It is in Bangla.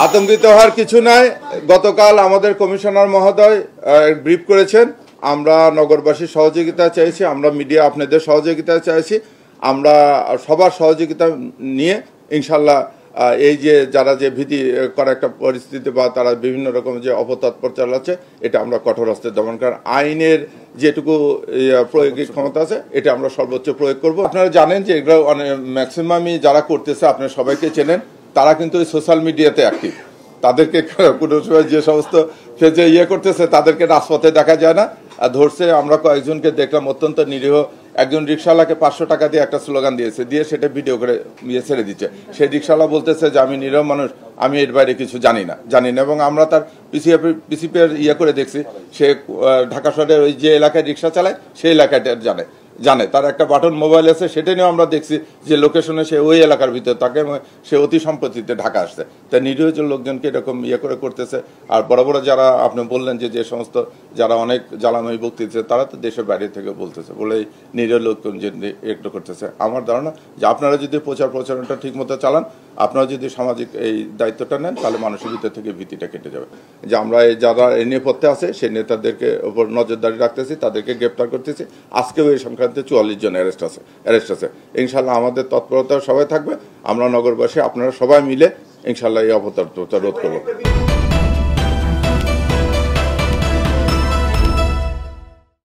আতঙ্কিত হওয়ার কিছু নাই। গতকাল আমাদের কমিশনার মহোদয় ব্রিফ করেছেন। আমরা নগরবাসীর সহযোগিতা চাইছি, আমরা মিডিয়া আপনাদের সহযোগিতা চাইছি, আমরা সবার সহযোগিতা নিয়ে ইনশাল্লাহ এই যে যারা যে ভীতি করা একটা পরিস্থিতি বা তারা বিভিন্ন রকম যে অপতৎপর চালাচ্ছে এটা আমরা কঠোর হস্তে দমন করার আইনের যেটুকু প্রয়োগিক ক্ষমতা আছে এটা আমরা সর্বোচ্চ প্রয়োগ করব। আপনারা জানেন যে এগুলো ম্যাক্সিমামই যারা করতেছে আপনারা সবাইকে চেনেন, তারা কিন্তু ওই সোশ্যাল মিডিয়াতে অ্যাক্টিভ। তাদেরকে কোনো সময় যে সমস্ত ফেজে করতেছে তাদেরকে রাজপথে দেখা যায় না, আর ধরছে। আমরা কয়েকজনকে দেখলাম অত্যন্ত নিরীহ, একজন রিক্সাওয়ালাকে 500 টাকা দিয়ে একটা স্লোগান দিয়েছে, দিয়ে সেটা ভিডিও করে ছেড়ে দিচ্ছে। সেই রিক্সাওয়ালা বলতেছে যে আমি নিরীহ মানুষ, আমি এর বাইরে কিছু জানি না। এবং আমরা তার পিসিপির করে দেখছি, সে ঢাকা শহরের ওই যে এলাকায় রিক্সা চালায় সেই এলাকাটা জানে তার একটা বাটন মোবাইল আছে, সেটা নিয়েও আমরা দেখছি যে লোকেশনে সে ওই এলাকার ভিতরে তাকে, সে অতি সম্প্রতিতে ঢাকা আসছে। তাই নিরীহ লোকজনকে এরকম করে করতেছে। আর বড় বড় যারা আপনি বললেন যে সমস্ত যারা অনেক জ্বালাময়ী বক্তৃতা, তারা তো দেশের বাইরে থেকে বলতেছে বলেই নিরীহ লোকজন একটু করতেছে। আমার ধারণা যে আপনারা যদি প্রচারণাটা ঠিক মতো চালান, আপনারা যদি সামাজিক এই দায়িত্বটা নেন, তাহলে মানুষের ভিতর থেকে ভীতিটা কেটে যাবে। যে আমরা এই যারা এই নেপথ্যে আছে সেই নেতাদেরকে ওপর নজরদারি রাখতেছি, তাদেরকে গ্রেপ্তার করতেছি। আজকেও এই সংক্রান্তে 44 জন অ্যারেস্ট আছে। ইনশাল্লাহ আমাদের তৎপরতা সবাই থাকবে। আমরা নগরবাসী আপনারা সবাই মিলে ইনশাল্লাহ এই অপতৎপরতা রোধ করবো।